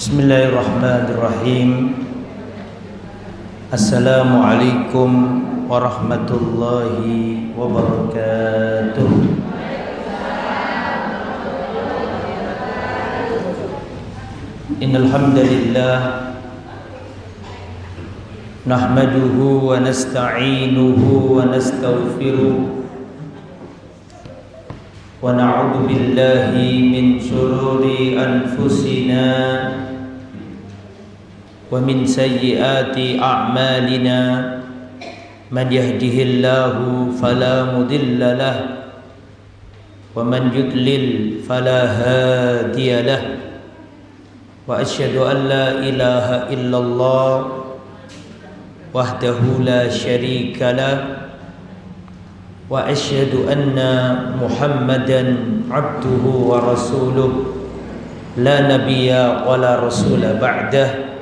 Bismillahirrahmanirrahim. Assalamualaikum warahmatullahi wabarakatuh. Innal hamdalillah nahmaduhu wa nasta'inuhu wa nastaghfiruh wa na'udzu billahi min shururi anfusina wa min sayyiati a'malina. Man yahdihillahu fala mudilla lahu wa man yudlil fala hadiya lahu. Wa asyhadu an la ilaha illallah wahdahu la syarika lahu wa asyhadu anna Muhammadan abduhu wa rasuluh la nabiyya wa la rasula ba'dah.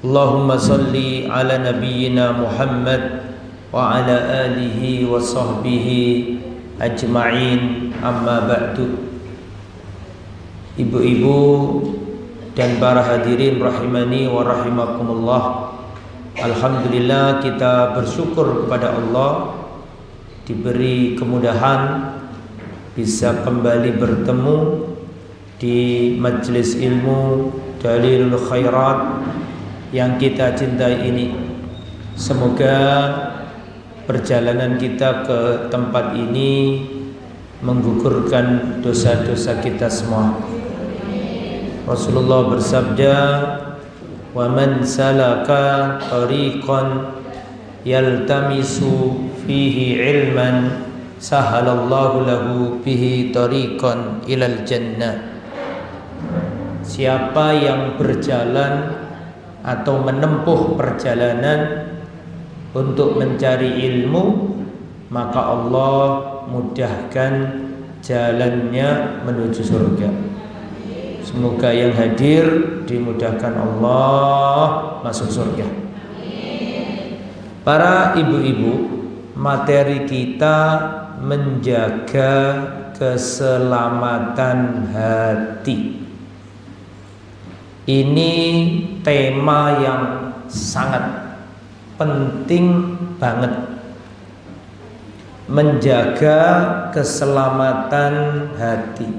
Allahumma salli ala nabiyyina Muhammad wa ala alihi wa sahbihi ajma'in, amma ba'du. Ibu-ibu dan para hadirin rahimani wa rahimakumullah, alhamdulillah kita bersyukur kepada Allah diberi kemudahan bisa kembali bertemu di majelis ilmu Dalilul Khairat yang kita cintai ini. Semoga perjalanan kita ke tempat ini menggugurkan dosa-dosa kita semua. Rasulullah bersabda, "Wa man salaka tariqan yaltamisu fihi ilman sahalallahu lahu bihi tariqan ilal jannah." Siapa yang berjalan atau menempuh perjalanan untuk mencari ilmu, maka Allah mudahkan jalannya menuju surga. Semoga yang hadir dimudahkan Allah masuk surga. Para ibu-ibu, materi kita menjaga keselamatan hati. Ini tema yang sangat penting banget. Menjaga keselamatan hati.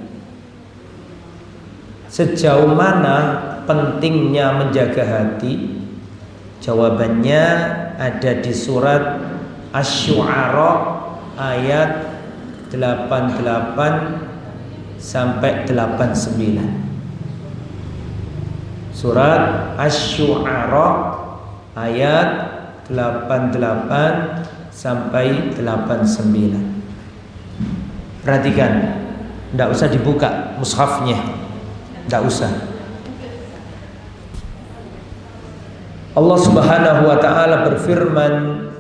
Sejauh mana pentingnya menjaga hati? Jawabannya ada di surat Asy-Syu'ara ayat 88 sampai 89. Surat Asy-Syu'ara ayat 88 sampai 89. Perhatikan, tidak usah dibuka mushafnya, tidak usah. Allah Subhanahu wa ta'ala berfirman,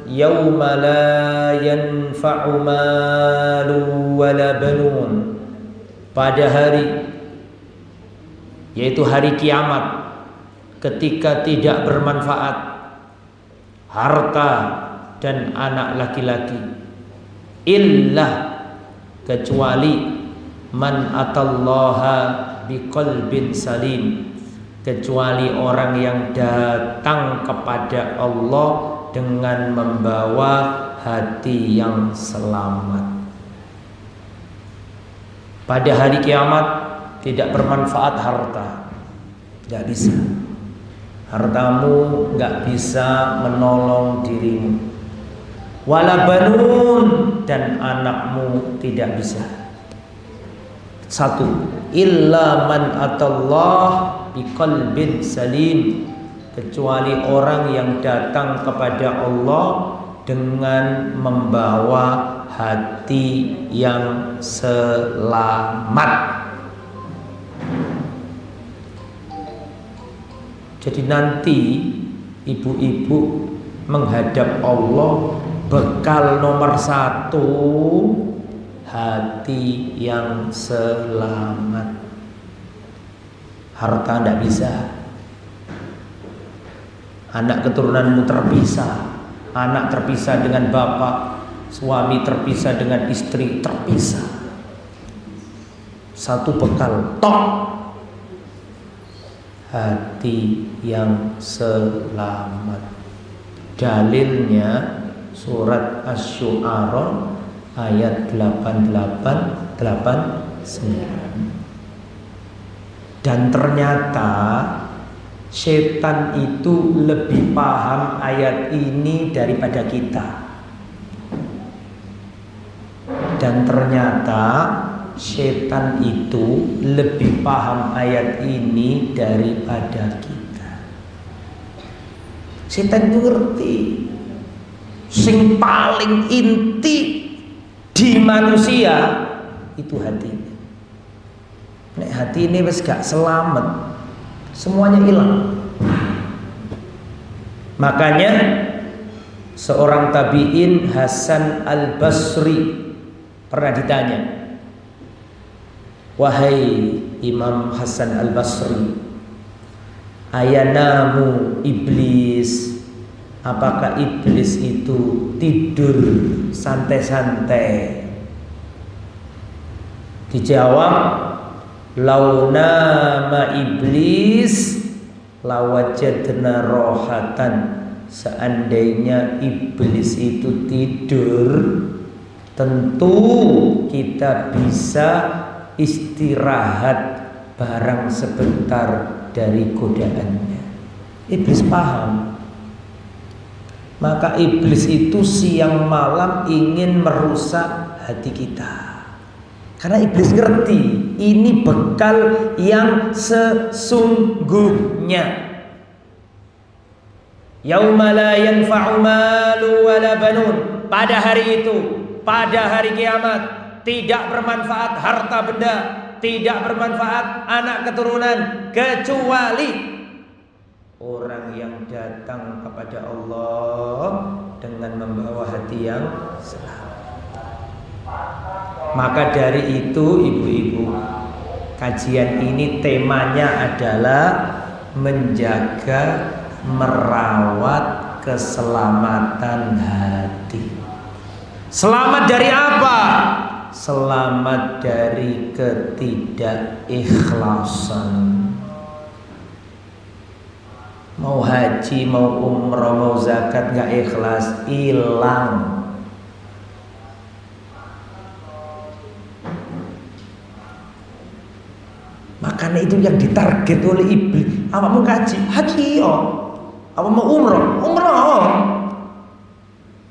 "Yauma la yanfa'u malun wala banun." Pada hari, yaitu hari kiamat, ketika tidak bermanfaat harta dan anak laki-laki, illa, kecuali man atallaha biqalbin salim, kecuali orang yang datang kepada Allah dengan membawa hati yang selamat. Pada hari kiamat tidak bermanfaat harta, tidak bisa. Hartamu nggak bisa menolong dirimu. Wala banun, dan anakmu tidak bisa. Satu, illa man atallah biqalbin salim, kecuali orang yang datang kepada Allah dengan membawa hati yang selamat. Jadi nanti ibu-ibu menghadap Allah, bekal nomor 1 hati yang selamat. Harta tidak bisa. Anak keturunanmu terpisah, anak terpisah dengan bapak, suami terpisah dengan istri, terpisah. Satu bekal, tok. hati yang selamat. Dalilnya surat Asy-Syu'ara ayat 88-89. Dan ternyata setan itu lebih paham ayat ini daripada kita. Dan ternyata setan itu lebih paham ayat ini daripada kita. Setan itu ngerti sing paling inti di manusia itu hatinya. Nek hati ini wis gak selamat, semuanya hilang. Makanya seorang tabi'in Hasan Al-Basri pernah ditanya, wahai Imam Hasan Al-Basri, ayanamu iblis, apakah iblis itu tidur santai-santai? Dijawab, launama iblis lawajadna rohatan. Seandainya iblis itu tidur, tentu kita bisa istirahat barang sebentar dari godaannya. Iblis paham. Maka iblis itu siang malam ingin merusak hati kita. Karena iblis ngerti ini bekal yang sesungguhnya. Yauma la yanfa'u malu wala banun. Pada hari itu, pada hari kiamat, tidak bermanfaat harta benda, tidak bermanfaat anak keturunan, kecuali orang yang datang kepada Allah dengan membawa hati yang selamat. Maka dari itu ibu-ibu, kajian ini temanya adalah menjaga, merawat keselamatan hati. Selamat dari apa? Selamat dari ketidakikhlasan. Mau haji, mau umrah, mau zakat gak ikhlas, hilang. Makanya itu yang ditarget oleh iblis. Apa mau haji? Haji yo. Apa mau umrah? Umrah.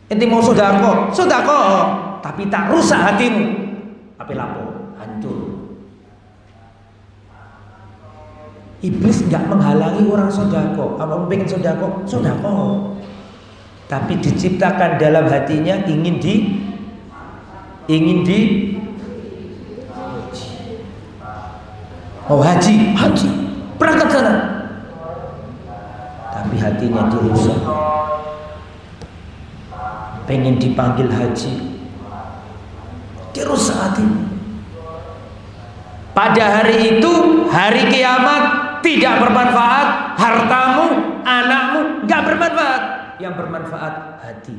Enti mau sedekah? Sedekah. Tapi tak rusak hatimu. Tapi lapo? Hancur. Iblis enggak menghalangi orang sedekah. Apa mau pengen sedekah? Sedekah. Tapi diciptakan dalam hatinya ingin di mau haji, berangkat sana. Tapi hatinya dirusak. Pengen dipanggil haji, dirusak hatinya. Pada hari itu, hari kiamat, tidak bermanfaat hartamu, anakmu, gak bermanfaat. Yang bermanfaat hati.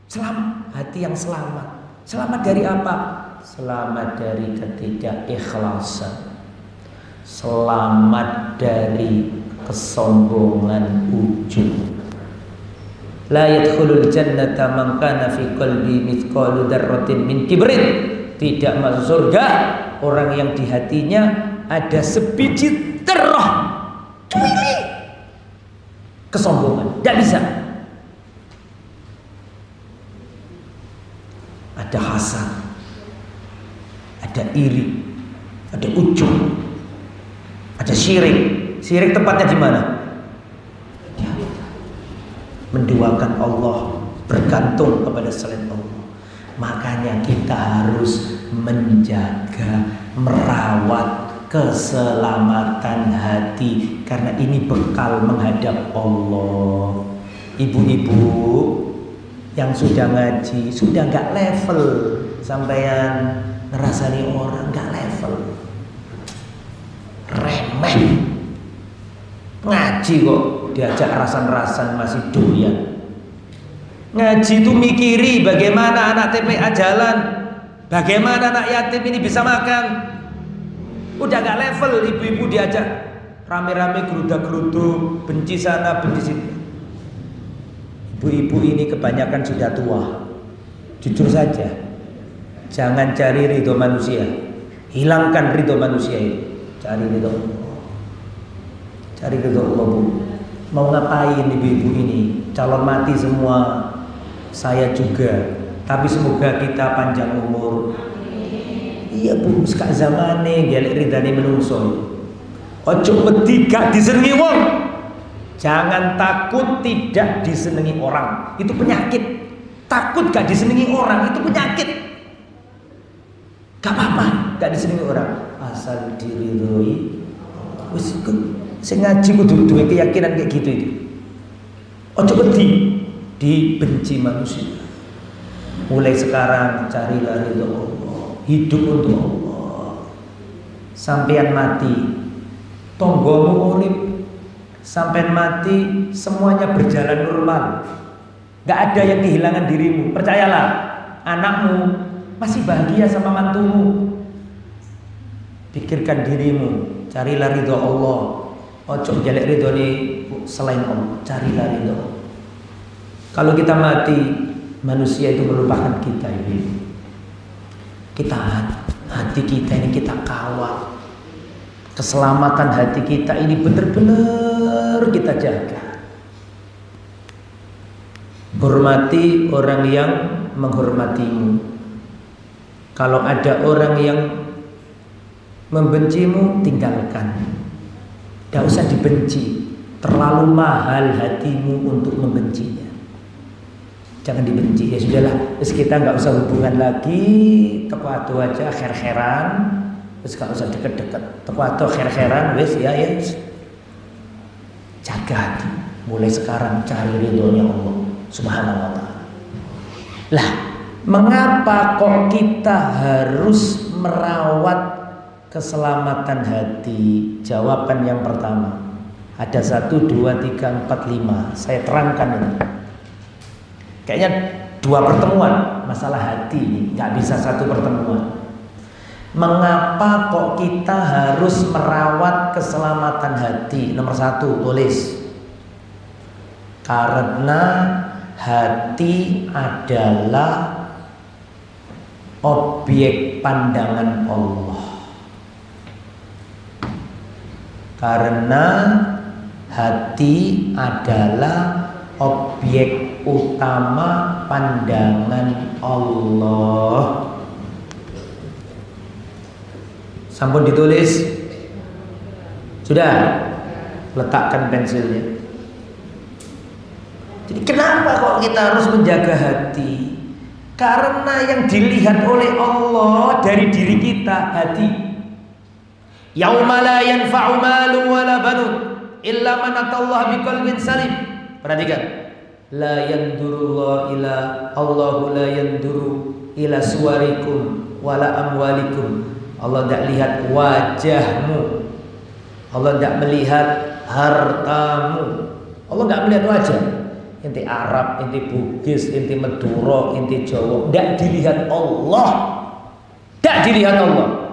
Selamat, hati yang selamat. Selamat dari apa? Selamat dari ketidakikhlasan. Selamat dari kesombongan ujub. La yadkhulul jannata man kana fi qalbi mithqalu dzarratin min kibrin. Tidak masuk surga orang yang di hatinya ada sebiji terah cuili kesombongan. Tidak bisa. Ada hasad, ada iri, ada ujub, ada syirik. Syirik tempatnya di mana? Menduakan Allah, bergantung kepada selain Allah. Makanya kita harus menjaga, merawat keselamatan hati, karena ini bekal menghadap Allah. Ibu-ibu yang sudah ngaji, sudah gak level sampean ngerasani orang, gak level, remeh. Ngaji kok diajak rasan-rasan masih doyan. Ngaji itu mikiri bagaimana anak TPA jalan, bagaimana anak yatim ini bisa makan. Udah gak level, ibu-ibu diajak rame-rame geruda-geruduk, benci sana, benci sini. Ibu-ibu ini kebanyakan sudah tua. Jujur saja, jangan cari ridho manusia, hilangkan ridho manusia itu. Cari ridho Allah. Cari ridho Allah, Bu. Mau ngapain ibu-ibu ini? Calon mati semua. Saya juga. Tapi semoga kita panjang umur. Iya, Bu, sekak zamane gelek ridane menungso. Ojo wedi gak disenengi wong. Jangan takut tidak disenengi orang. Itu penyakit. Takut gak disenengi orang itu penyakit. Gak apa-apa gak disenengi orang, asal diridhoi. Wis sing ngaji kudu duwe keyakinan kayak gitu itu. Ojo wedi dibenci manusia. Mulai sekarang carilah ridho Allah, hidup untuk Allah. Sampean mati, tonggomu urip, sampean mati semuanya berjalan normal. Gak ada yang kehilangan dirimu. Percayalah, anakmu masih bahagia sama mantumu. Pikirkan dirimu, carilah ridho Allah. Ojo jelek ridho nih selain Allah, carilah ridho. Kalau kita mati, manusia itu melupakan kita ini. Kita hati kita ini kita kawal. Keselamatan hati kita ini benar-benar kita jaga. Hormati orang yang menghormatimu. Kalau ada orang yang membencimu, tinggalkan. Tidak usah dibenci. Terlalu mahal hatimu untuk membencinya. Jangan dibenci. Ya sudahlah, terus kita nggak usah hubungan lagi. Tekuatu aja, kher-kheran. Terus nggak usah deket-deket. Tekuatu kher-kheran, wes ya. Jaga hati. Mulai sekarang cari ridhonya Allah Subhanahu wa ta'ala. Lah, mengapa kok kita harus merawat keselamatan hati? Jawaban yang pertama, ada 1, 2, 3, 4, 5. Saya terangkan ini. Kayaknya 2 pertemuan masalah hati ini, nggak bisa 1 pertemuan. Mengapa kok kita harus merawat keselamatan hati? Nomor 1, tulis. Karena hati adalah objek pandangan Allah. Karena hati adalah objek utama pandangan Allah. Sampun ditulis? Sudah? Letakkan pensilnya. Jadi kenapa kok kita harus menjaga hati? Karena yang dilihat oleh Allah dari diri kita hati. Yauma la yanfa'u malun wala banun illa man atallaha biqalbin salim. Perhatikan. La yandurullahu ila Allahu la yanduru ila suwarikum wala amwalikum. Allah tidak lihat wajahmu. Allah tidak melihat hartamu. Allah tidak melihat wajah. Inti Arab, inti Bugis, inti Madura, inti Jawa, tidak dilihat Allah. Tidak dilihat Allah.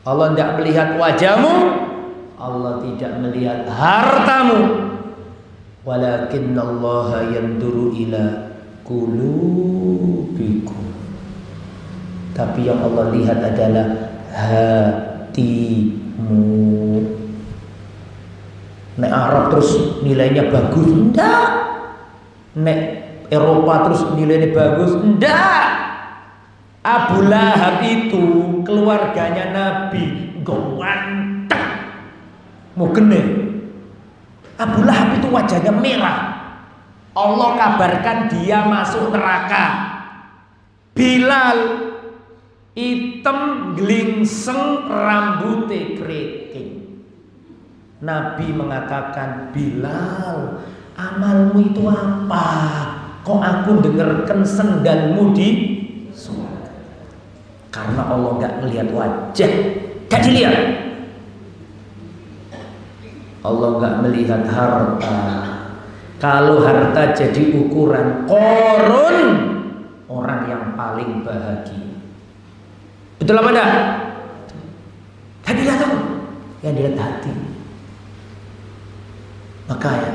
Allah tidak melihat wajahmu, Allah tidak melihat hartamu. Walakinnallaha yanduru ila qulubikum. Tapi yang Allah lihat adalah hatimu. Nek Arab terus nilainya bagus, enggak. Nek Eropa terus nilainya bagus, enggak. Abu Lahab itu keluarganya Nabi ganteng, mau gene. Abu Lahab itu wajahnya merah. Allah kabarkan dia masuk neraka. Bilal hitam glingseng rambutnya keriting. Nabi mengatakan, Bilal, amalmu itu apa? Kok aku dengarkan sendalmu di surga? Karena Allah gak melihat wajah, gak dilihat. Allah gak melihat harta. Kalau harta jadi ukuran, Qarun orang yang paling bahagia. Betul apa enggak? Gak dilihat apa? Yang dilihat hati. Maka ya,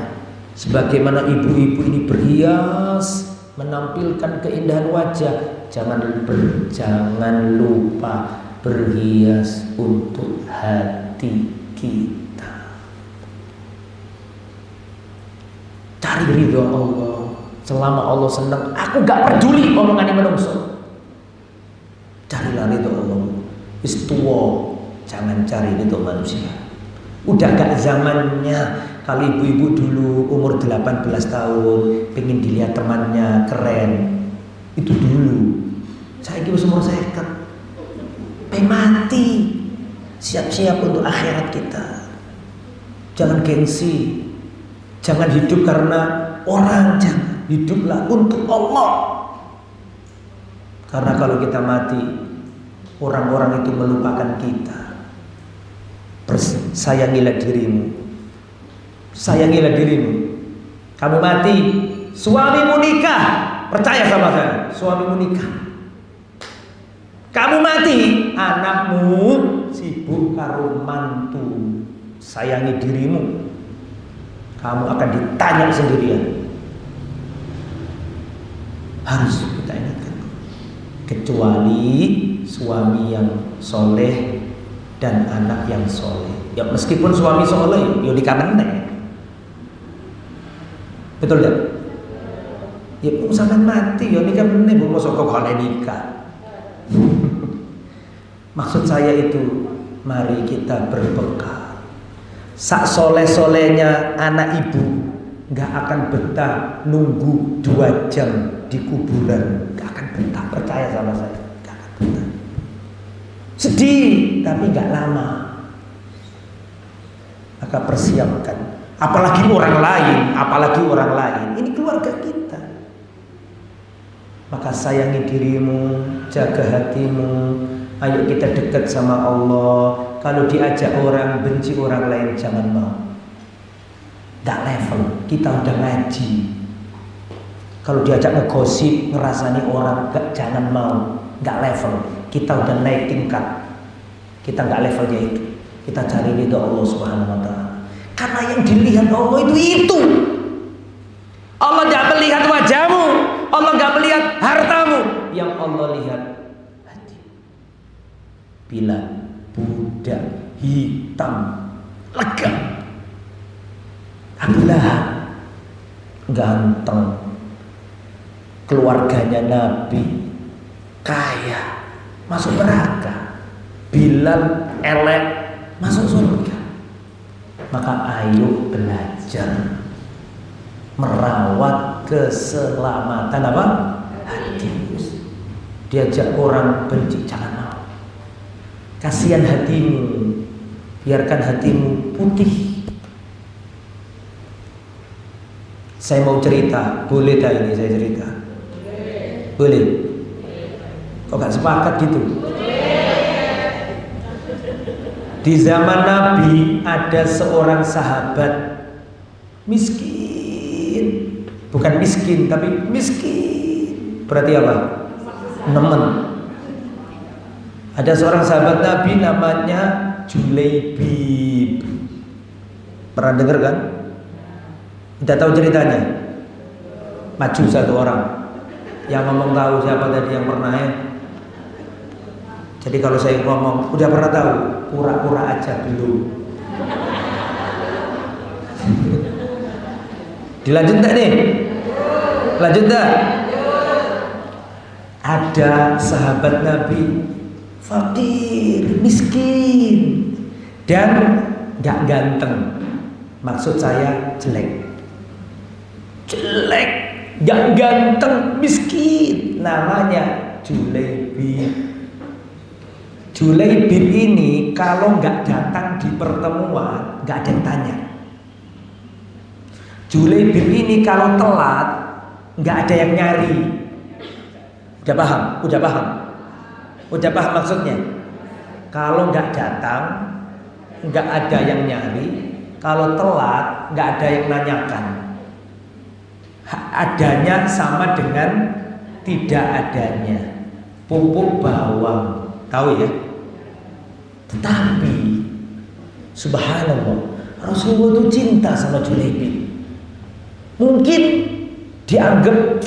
sebagaimana ibu-ibu ini berhias, menampilkan keindahan wajah, jangan lupa berhias untuk hati kita. Cari ridho Allah. Selama Allah senang, aku gak peduli omongannya menungso. Carilah ridho Allah. Wis tuwa, jangan cari ridho manusia. Udah gak zamannya. Kalau ibu-ibu dulu umur 18 tahun pengen dilihat temannya keren, itu dulu. Saya kira umur 50, pengen mati, siap-siap untuk akhirat kita. Jangan gengsi, jangan hidup karena orang, jangan, hiduplah untuk Allah. Karena kalau kita mati, orang-orang itu melupakan kita. Sayangilah dirimu. Sayangilah dirimu. Kamu mati, suamimu nikah. Percaya sama saya, suamimu nikah. Kamu mati, anakmu sibuk karo mantu. Sayangi dirimu. Kamu akan ditanya sendirian. Harus kita ingatkan. Kecuali suami yang soleh dan anak yang soleh. Ya meskipun suami soleh, ya dikamen. Betul tak? Ya sampean mati ya nikah meneh mbok mosok kok nikah. Maksud saya itu, mari kita berbekal. Sak soleh-solehnya anak ibu nggak akan betah nunggu 2 jam di kuburan, nggak akan betah, percaya sama saya, nggak akan betah. Sedih tapi nggak lama. Maka persiapkan. Apalagi orang lain, ini keluarga kita. Maka sayangi dirimu, jaga hatimu. Ayo kita dekat sama Allah. Kalau diajak orang, benci orang lain, jangan mau. Gak level, kita udah ngaji. Kalau diajak ngegosip, ngerasani orang, jangan mau. Gak level, kita udah naik tingkat. Kita gak levelnya itu. Kita cari ridho Allah Subhanahu wa ta'ala. Karena yang dilihat Allah itu. Allah gak melihat wajahmu, Allah gak melihat hartamu. Yang Allah lihat hati. Bila budak hitam lega, Abu Lahab ganteng, keluarganya Nabi kaya, masuk neraka. Bilal elek, masuk surga. Maka ayo belajar merawat keselamatan apa? Hati. Diajak orang benci, jangan mau. Kasihan hatimu, biarkan hatimu putih. Saya mau cerita, boleh tak ini saya cerita? Boleh? Kok gak sepakat gitu? Di zaman Nabi ada seorang sahabat miskin. Bukan miskin, tapi miskin. Berarti apa? Nemen. Ada seorang sahabat Nabi namanya Julaibib. Pernah dengar kan? Udah tahu ceritanya? Maju satu orang yang ngomong tahu siapa tadi yang pernah ya. Jadi kalau saya ngomong udah pernah tahu, pura-pura aja belum. Dilanjut tak nih? Lanjut tak? Ada sahabat Nabi fakir, miskin, dan gak ganteng. Maksud saya jelek, gak ganteng, miskin. Namanya Julaibib. Julaibib ini kalau nggak datang di pertemuan nggak ada yang tanya. Julaibib ini kalau telat nggak ada yang nyari. Udah paham? Udah paham maksudnya? Kalau nggak datang nggak ada yang nyari. Kalau telat nggak ada yang nanyakan. Adanya sama dengan tidak adanya. Pupuk bawang, tahu ya? Tetapi subhanallah, Rasulullah itu cinta sama Julaibib. Mungkin dianggap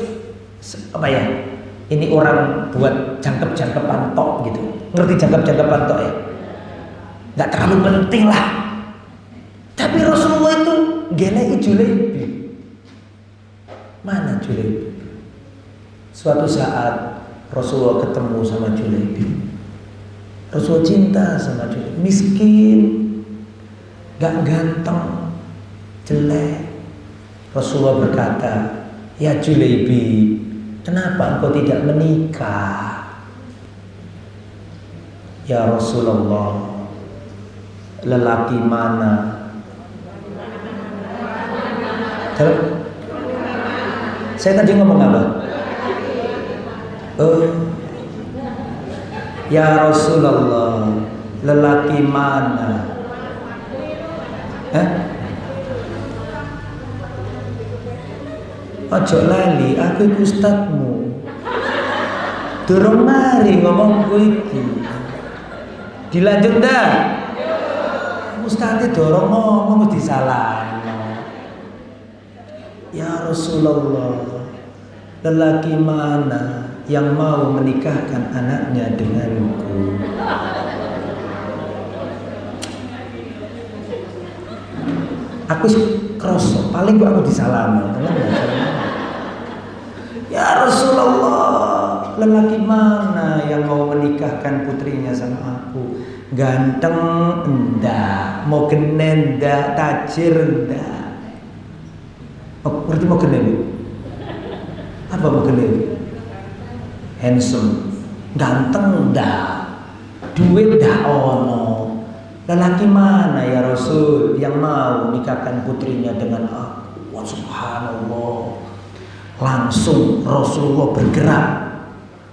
apa ya? Ini orang buat jangkep-jangkepan tok gitu. Ngerti jangkep-jangkepan tok ya? Nggak terlalu penting lah. Tapi Rasulullah itu gelai Julaibib. Mana Julaibib? Suatu saat Rasulullah ketemu sama Julaibib. Rasulullah cinta sama Julaibib. Miskin, gak ganteng, jelek. Rasulullah berkata, ya Julaibib, kenapa engkau tidak menikah? Ya Rasulullah, lelaki mana? Saya tadi ngomong apa? Ya Rasulullah, lelaki mana? Ojo lali, aku iku ustadmu. Durung mari ngomong iki. Dilanjut ndak? Ustadz dorong ngomong disalahno. Ya Rasulullah, lelaki mana yang mau menikahkan anaknya denganku? Aku kroso, paling aku disalahno. Ya Rasulullah, lelaki mana yang mau menikahkan putrinya sama aku? Ganteng enggak, mau genen enggak, tajir enggak. Oh, berarti mau genen? Apa mau genen? Handsome, ganteng enggak, duit enggak ono. Lelaki mana ya Rasul yang mau nikahkan putrinya dengan aku? Wah, subhanallah. Langsung Rasulullah bergerak.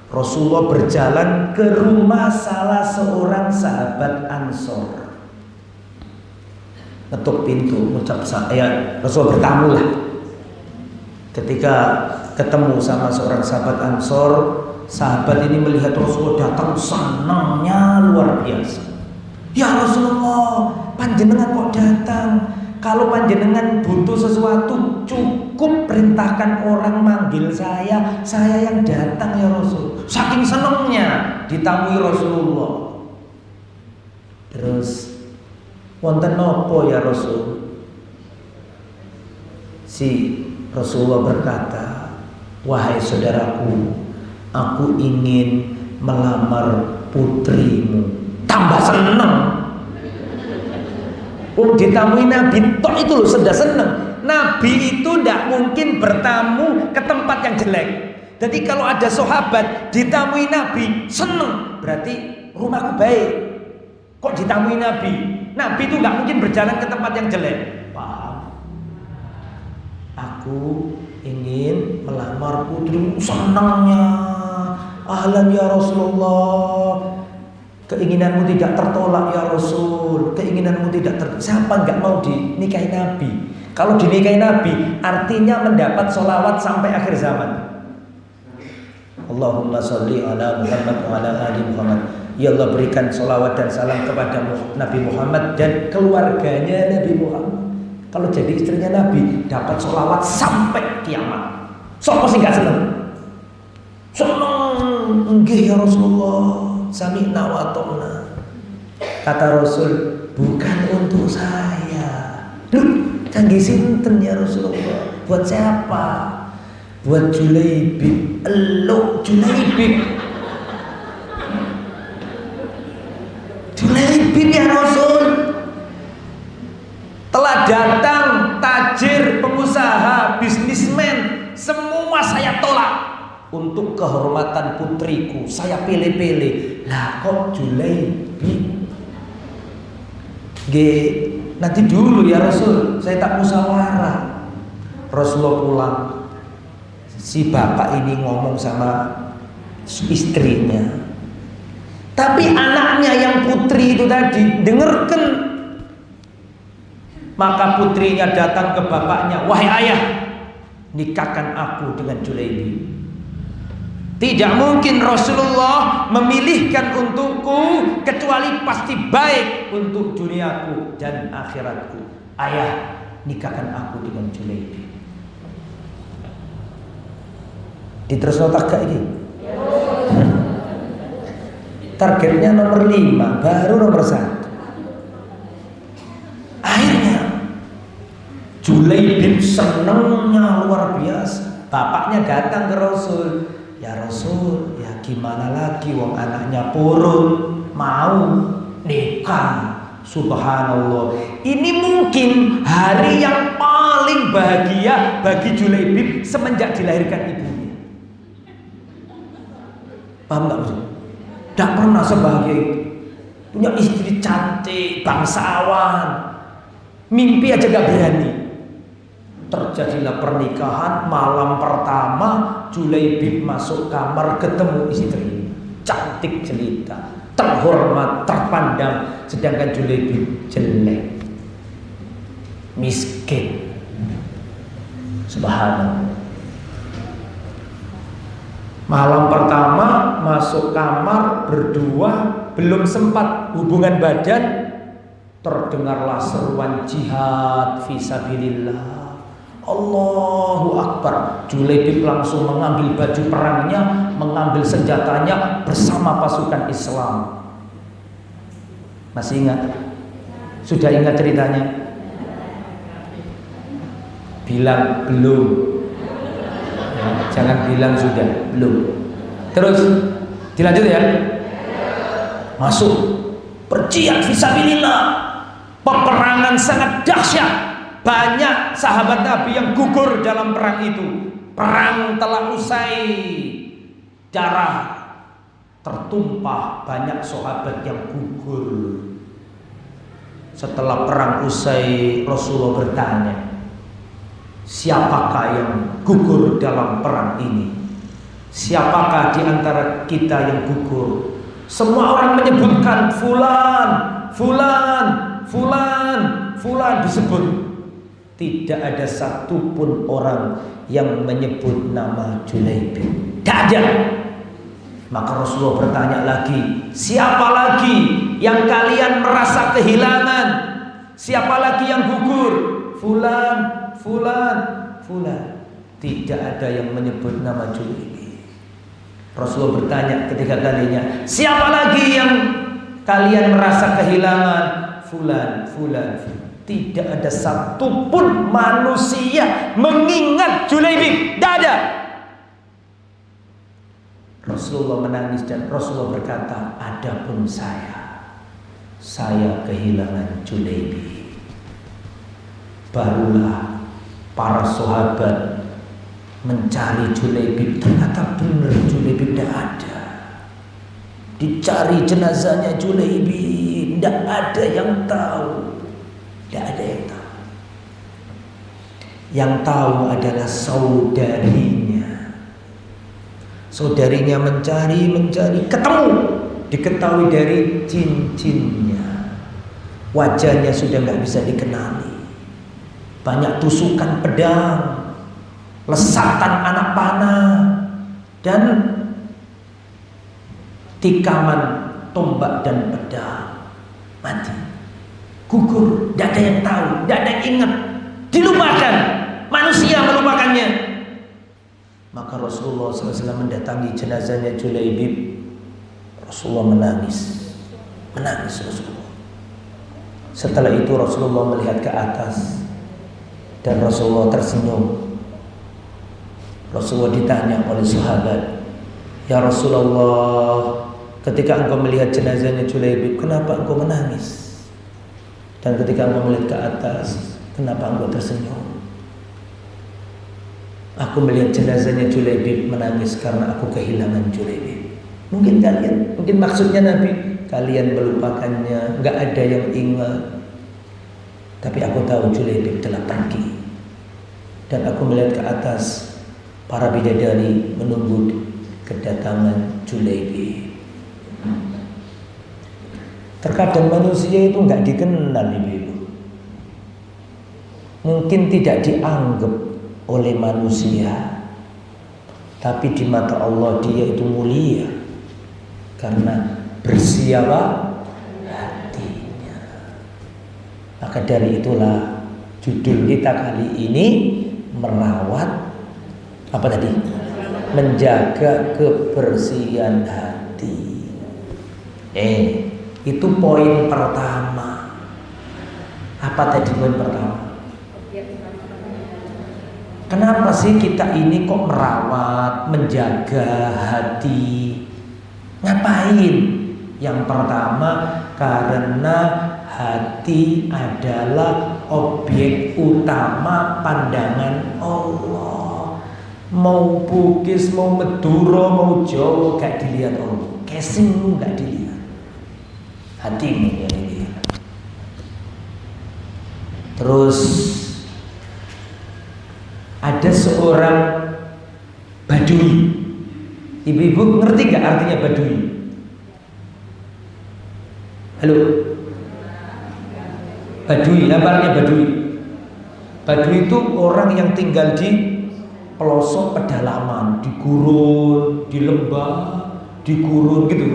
Rasulullah berjalan ke rumah salah seorang sahabat Ansor. Ngetuk pintu, ngucap saya, Rasulullah bertamu lah. Ketika ketemu sama seorang sahabat Ansor, sahabat ini melihat Rasulullah datang, senangnya luar biasa. Ya Rasulullah, panjenengan kok datang? Kalau panjenengan butuh sesuatu, cukup perintahkan orang manggil saya yang datang ya Rasul. Saking senengnya ditamui Rasulullah. Terus, wonten nopo ya Rasul? Si Rasulullah berkata, wahai saudaraku, aku ingin melamar putrimu. Tambah seneng. Ditamui Nabi tok itu loh sudah seneng. Nabi itu tidak mungkin bertamu ke tempat yang jelek. Jadi kalau ada sahabat ditamui Nabi seneng, berarti rumahku baik. Kok ditamui Nabi? Nabi itu nggak mungkin berjalan ke tempat yang jelek. Paham? Aku ingin melamar putrimu. Senangnya, ahlan ya Rasulullah. Keinginanmu tidak tertolak ya Rasul. Keinginanmu tidak tertolak. Siapa nggak mau dinikahi Nabi? Kalau dinikahi Nabi artinya mendapat sholawat sampai akhir zaman. Allahumma sholli ala Muhammad wa ala ali Muhammad. Ya Allah, berikan sholawat dan salam kepada Nabi Muhammad dan keluarganya Nabi Muhammad. Kalau jadi istrinya Nabi dapat sholawat sampai kiamat. Sopo sih nggak seneng? Seneng, nggih ya Rasulullah. Sami'na wa ta'na. Kata Rasul, bukan untuk saya. Loh, canggih sinten ya Rasulullah? Buat siapa? Buat Julaibib. Elo Julaibib. Julaibib ya Rasul. Telah datang tajir, pengusaha, bisnismen, semua saya tolak. Untuk kehormatan putriku saya pilih-pilih. Lah kok Julaibib? Nanti dulu ya Rasul, saya tak musyawarah. Rasulullah pulang. Si bapak ini ngomong sama istrinya. Tapi anaknya yang putri itu tadi dengarkan. Maka putrinya datang ke bapaknya, wahai ayah, nikahkan aku dengan Julaibib. Tidak mungkin Rasulullah memilihkan untukku kecuali pasti baik untuk duniaku dan akhiratku. ayah, nikahkan aku dengan Julaibib. Diterusno tak gak iki? Targetnya nomor 5, baru nomor 1. Akhirnya Julaibib senengnya luar biasa. Bapaknya datang ke Rasul. Ya Rasul, ya gimana lagi, wong anaknya purun, mau nikah. Subhanallah. Ini mungkin hari yang paling bahagia bagi Julaibib semenjak dilahirkan ibunya. Paham gak Rasul? Tidak pernah sebahagia itu. Punya istri cantik, bangsawan, mimpi aja gak berani. Terjadilah pernikahan. Malam pertama Julaibib masuk kamar ketemu istri, cantik jelita, terhormat, terpandang. Sedangkan Julaibib jelek, miskin. Subhanallah. Malam pertama masuk kamar berdua, belum sempat hubungan badan, terdengarlah seruan jihad fisabilillah. Allahu Akbar. Julaibib langsung mengambil baju perangnya, mengambil senjatanya bersama pasukan Islam. Masih ingat? Sudah ingat ceritanya? Bilang belum. Jangan bilang sudah, belum. Terus dilanjut ya. Masuk, berjihad fisabilillah. Peperangan sangat dahsyat. Banyak sahabat Nabi yang gugur dalam perang itu. Perang telah usai, darah tertumpah, banyak sahabat yang gugur. Setelah perang usai, Rasulullah bertanya, siapakah yang gugur dalam perang ini? Siapakah di antara kita yang gugur? Semua orang menyebutkan fulan, fulan, fulan, fulan disebut. Tidak ada satupun orang yang menyebut nama Julaibib. Tidak ada. Maka Rasulullah bertanya lagi, siapa lagi yang kalian merasa kehilangan? Siapa lagi yang gugur? Fulan, fulan, fulan. Tidak ada yang menyebut nama Julaibib. Rasulullah bertanya ketiga kalinya, siapa lagi yang kalian merasa kehilangan? Fulan, fulan, fulan. Tidak ada satupun manusia mengingat Julaibib. Tidak ada. Rasulullah menangis dan Rasulullah berkata, adapun saya kehilangan Julaibib. Barulah para sahabat mencari Julaibib. Ternyata benar Julaibib tidak ada. Dicari jenazahnya Julaibib, tidak ada yang tahu. Tidak ada yang tahu. Yang tahu adalah saudarinya. Saudarinya mencari, ketemu. Diketahui dari cincinnya. Wajahnya sudah nggak bisa dikenali. Banyak tusukan pedang, lesatan anak panah, dan tikaman tombak dan pedang. Mati. Gugur, tidak ada yang tahu, tidak ada yang ingat, dilupakan, manusia melupakannya. Maka Rasulullah SAW mendatangi jenazahnya Julaibib. Rasulullah menangis Rasulullah. Setelah itu Rasulullah melihat ke atas dan Rasulullah tersenyum. Rasulullah ditanya oleh sahabat, ya Rasulullah, ketika engkau melihat jenazahnya Julaibib, kenapa engkau menangis? Dan ketika engkau melihat ke atas, kenapa engkau tersenyum? Aku melihat jenazahnya Julaibib, menangis karena aku kehilangan Julaibib. Mungkin maksudnya Nabi, kalian melupakannya, nggak ada yang ingat. Tapi aku tahu Julaibib telah pergi. Dan aku melihat ke atas, para bidadari menunggu kedatangan Julaibib. Terkadang manusia itu nggak dikenal, ibu-ibu. Mungkin tidak dianggap oleh manusia, tapi di mata Allah dia itu mulia karena bersih apa? Hatinya. Maka dari itulah Judul kita kali ini merawat apa tadi? Menjaga kebersihan hati. Itu poin pertama. Apa tadi poin pertama? Kenapa sih kita ini kok merawat, menjaga hati? Ngapain? Yang pertama, karena hati adalah objek utama pandangan Allah. Mau Bugis, mau Madura, mau Jawa, gak dilihat Allah. Casingmu gak dilihat, hatimu yang dilihat. Terus ada seorang Badui. Ibu-ibu ngerti gak artinya Badui? Halo? Badui, apa artinya Badui? Badui itu orang yang tinggal di pelosok pedalaman, di gurun, di lembah, di gurun gitu.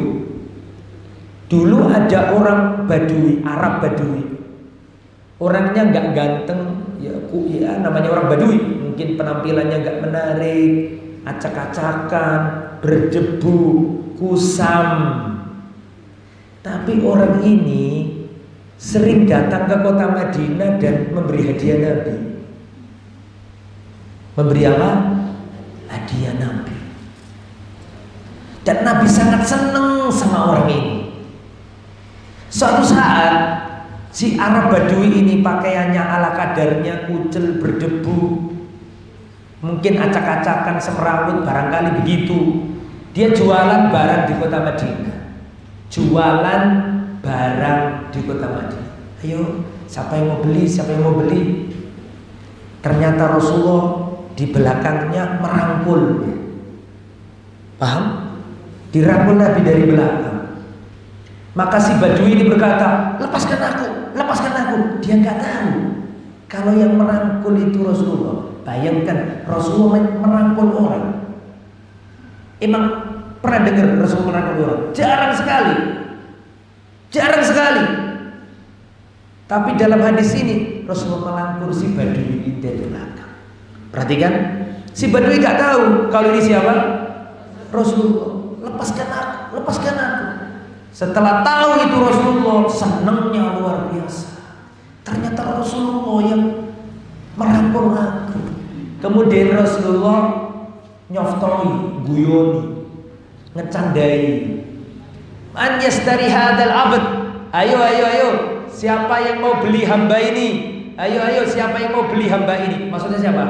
Dulu ada orang Badui, Arab Badui. Orangnya nggak ganteng, ya namanya orang Badui. Mungkin penampilannya nggak menarik, acak-acakan, berdebu, kusam. Tapi orang ini sering datang ke kota Madinah dan memberi hadiah Nabi. Memberi apa? Hadiah Nabi. Dan Nabi sangat senang sama orang ini. Suatu saat si Arab Badui ini pakaiannya ala kadarnya, kucel, berdebu, mungkin acak-acakan, semrawut, barangkali begitu. Dia jualan barang di kota Madinah. Jualan barang di kota Madinah. Ayo, siapa yang mau beli? Siapa yang mau beli? Ternyata Rasulullah di belakangnya merangkul. Paham? Dirangkul Nabi dari belakang. Maka si Badui ini berkata, lepaskan aku, lepaskan aku. Dia nggak tahu kalau yang merangkul itu Rasulullah. Bayangkan Rasulullah merangkul orang. Emang pernah dengar Rasulullah merangkul orang? Jarang sekali. Jarang sekali. Tapi dalam hadis ini Rasulullah merangkul si Badui ini dari belakang. Perhatikan, si Badui nggak tahu kalau ini siapa? Rasulullah. Lepaskan aku, lepaskan aku. Setelah tahu itu Rasulullah, senangnya luar biasa. Ternyata Rasulullah yang merangkul aku. Kemudian Rasulullah nyoftoi, guyoni, ngecandai. Man yastari hadal abad. Ayo, ayo, ayo. Siapa yang mau beli hamba ini? Ayo, ayo. Siapa yang mau beli hamba ini? Maksudnya siapa?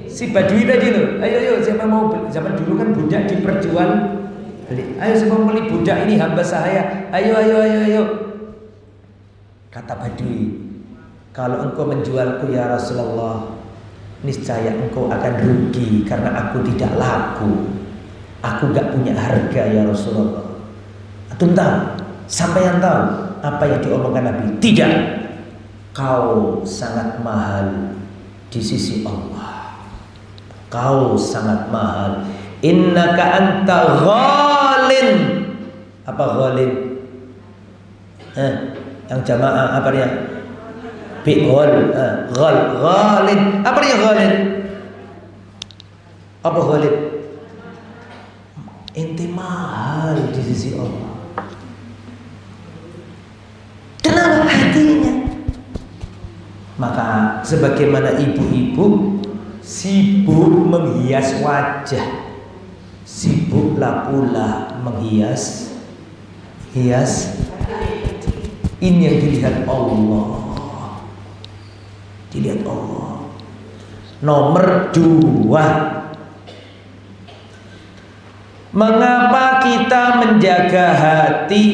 Si Badui tadi loh. Ayo, ayo. Siapa yang mau beli? Zaman dulu kan budak diperjual beli. Ayo, siapa mau beli budak ini hamba saya? Ayo, ayo, ayo, ayo. Kata Badui, kalau engkau menjualku ya Rasulullah, niscaya engkau akan rugi karena aku tidak laku. Aku gak punya harga ya Rasulullah. Antum tahu? Sampai yang tahu apa yang diomongkan Nabi? Tidak. Kau sangat mahal di sisi Allah. Kau sangat mahal. Innaka anta ghalin. Apa ghalin? Yang jamaah apa dia? Bi'ghal. Ghalin. Apa dia ghalin? Apa ghalin? Ente mahal di sisi Allah. Kenapa hatinya? Maka sebagaimana ibu-ibu sibuk menghias wajah, sibuklah pula menghias ini yang dilihat Allah. Dilihat Allah. Nomor 2, mengapa kita menjaga hati,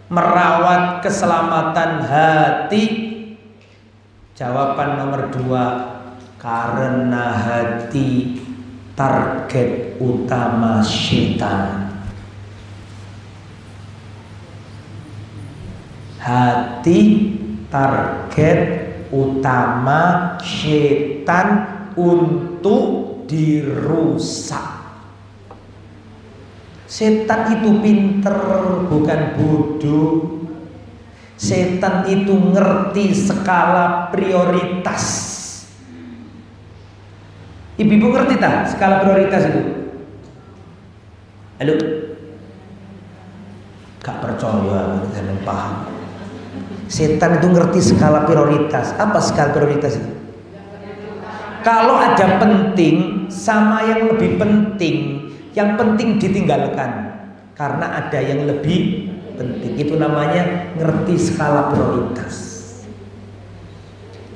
merawat keselamatan hati? Jawaban nomor 2, karena hati target utama syaitan. Hati target utama syaitan untuk dirusak. Setan itu pinter, bukan bodoh. Setan itu ngerti skala prioritas. Ibu-ibu ngerti tak skala prioritas itu? Halo? Gak percaya, jangan paham. Setan itu ngerti skala prioritas. Apa skala prioritas itu? Kalau ada penting sama yang lebih penting, yang penting ditinggalkan karena ada yang lebih penting. Itu namanya ngerti skala prioritas.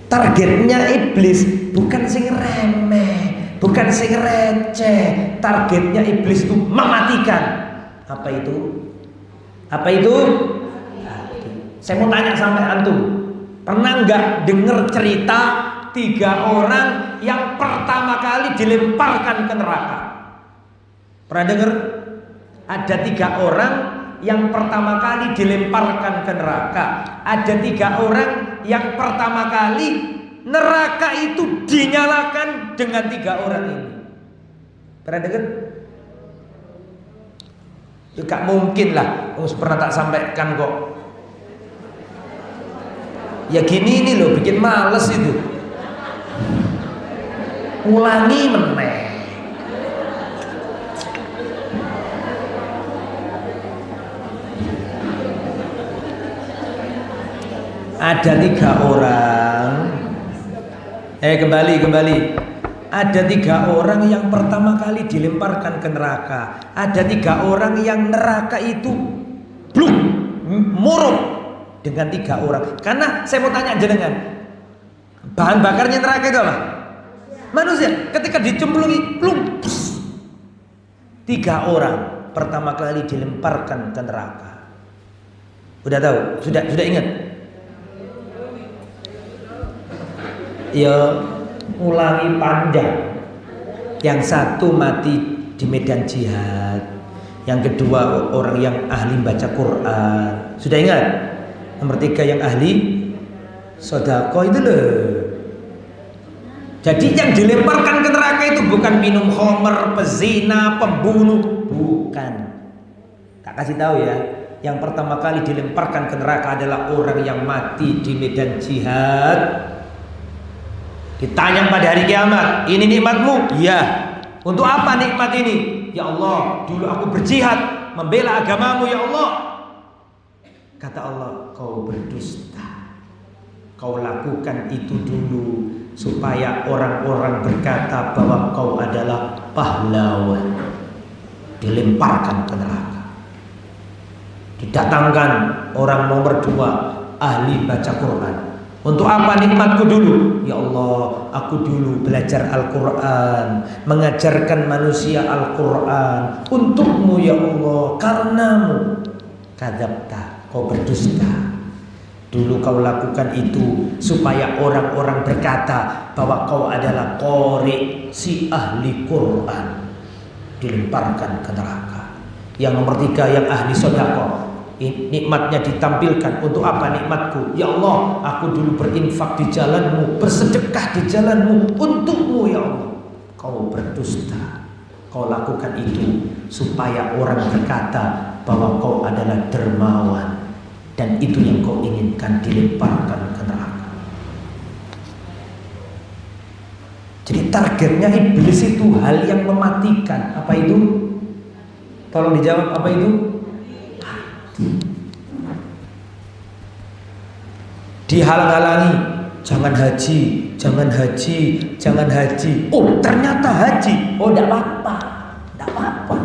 Targetnya iblis bukan sing remeh, bukan sing receh. Targetnya iblis itu mematikan. Apa itu? Apa itu? Saya mau tanya sampai antum, pernah nggak dengar cerita 3 orang yang pertama kali dilemparkan ke neraka? Pernah dengar? Ada 3 orang yang pertama kali dilemparkan ke neraka. Ada 3 orang yang pertama kali neraka itu dinyalakan dengan 3 orang ini. Pernah dengar? Itu gak mungkin lah, pernah tak sampaikan kok. Ya gini ini loh, bikin males itu. Ulangi meneh. Ada 3 orang. Kembali. Ada 3 orang yang pertama kali dilemparkan ke neraka. Ada 3 orang yang neraka itu bluk, muruk dengan 3 orang. Karena saya mau tanya jenengan, bahan bakarnya neraka itu apa? Manusia. Ketika dicemplungi, plung, 3 orang pertama kali dilemparkan ke neraka. Udah tahu? Sudah ingat? Ya, ulangi panjang. Yang satu mati di medan jihad, yang kedua orang yang ahli baca Quran. Sudah ingat? Nomor 3 yang ahli sedekah itu loh. Jadi yang dilemparkan ke neraka itu bukan minum khamr, pezina, pembunuh, bukan. Tak kasih tahu ya. Yang pertama kali dilemparkan ke neraka adalah orang yang mati di medan jihad. Ditanya pada hari kiamat, ini nikmatmu? Iya. Untuk apa nikmat ini? Ya Allah, dulu aku berjihad membela agamamu ya Allah. Kata Allah, kau berdusta. Kau lakukan itu dulu supaya orang-orang berkata bahwa kau adalah pahlawan. Dilemparkan ke neraka. Didatangkan orang nomor 2, ahli baca Quran. Untuk apa nikmatku dulu? Ya Allah, aku dulu belajar Al-Quran, mengajarkan manusia Al-Quran. Untukmu ya Allah, karenamu. Kadzabta, kau berdusta. Dulu kau lakukan itu supaya orang-orang berkata bahwa kau adalah qori, si ahli Quran. Dilemparkan ke neraka. Yang nomor 3 yang ahli sedekah. Nikmatnya ditampilkan. Untuk apa nikmatku? Ya Allah, aku dulu berinfak di jalanmu, bersedekah di jalanmu. Untukmu ya Allah. Kau berdusta. Kau lakukan itu supaya orang berkata bahwa kau adalah dermawan. Dan itu yang kau inginkan, dilemparkan ke neraka. Jadi targetnya iblis itu hal yang mematikan. Apa itu? Tolong dijawab, apa itu? Dihalang-halangi, jangan haji, jangan haji, jangan haji. Oh, ternyata haji. Oh, tidak apa-apa, tidak apa-apa.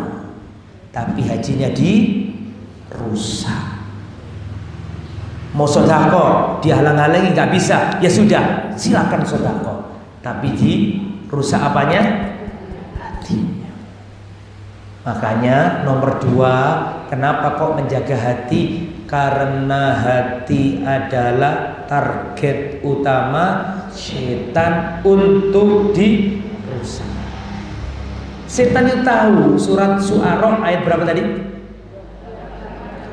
Tapi hajinya dirusak. Mau sedekah, dihalang-halangi nggak bisa. Ya sudah, silakan sedekah. Tapi dirusak apanya? Hatinya. Makanya nomor 2, kenapa kok menjaga hati? Karena hati adalah target utama setan untuk dirusak. Setan itu tahu. Surat Syu'ara ayat berapa tadi?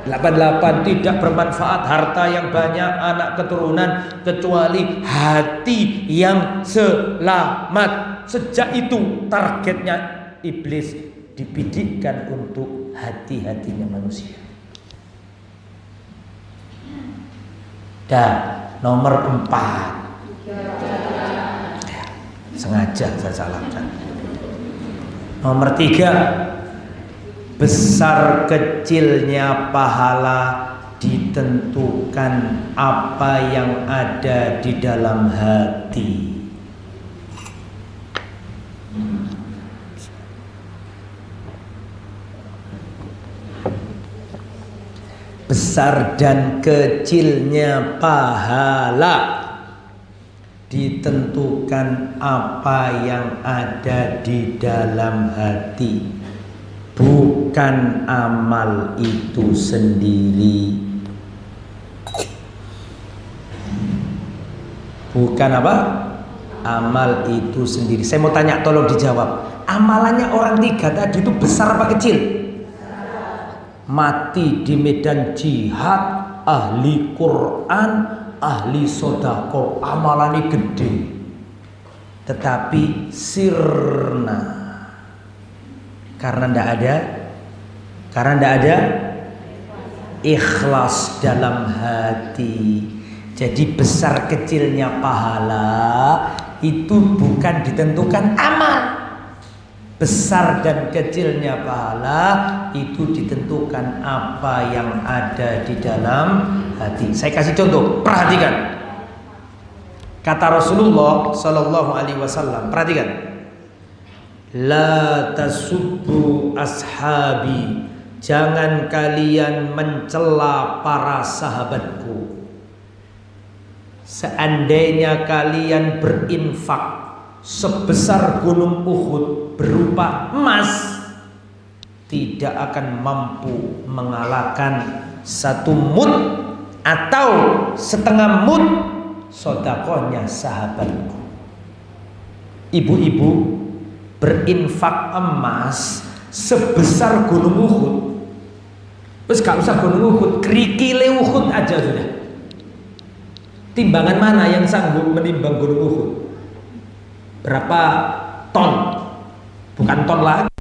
88. Tidak bermanfaat harta yang banyak, anak keturunan, kecuali hati yang selamat. Sejak itu targetnya iblis dibidikkan untuk hati-hatinya manusia. Dan nomor 4. Ya, sengaja saya salahkan. Nomor 3, besar kecilnya pahala ditentukan apa yang ada di dalam hati. Besar dan kecilnya pahala ditentukan apa yang ada di dalam hati, bukan amal itu sendiri. Bukan apa? Amal itu sendiri. Saya mau tanya, tolong dijawab. Amalannya orang 3 tadi itu besar apa kecil? Mati di medan jihad, ahli Quran, ahli sodako, amalannya gede. Tetapi sirna, karena tidak ada ikhlas dalam hati. Jadi besar kecilnya pahala itu bukan ditentukan amal. Besar dan kecilnya pahala itu ditentukan apa yang ada di dalam hati. Saya kasih contoh, perhatikan. Kata Rasulullah Sallallahu Alaihi Wasallam, perhatikan. La tasubbu ashabi, jangan kalian mencela para sahabatku. Seandainya kalian berinfak sebesar gunung Uhud berupa emas, tidak akan mampu mengalahkan 1 mud atau setengah mud sodakohnya sahabatku. Ibu-ibu berinfak emas sebesar gunung Uhud, terus gak usah gunung Uhud, kerikile Uhud aja sudah. Timbangan mana yang sanggup menimbang gunung Uhud? Berapa ton? Bukan ton lagi.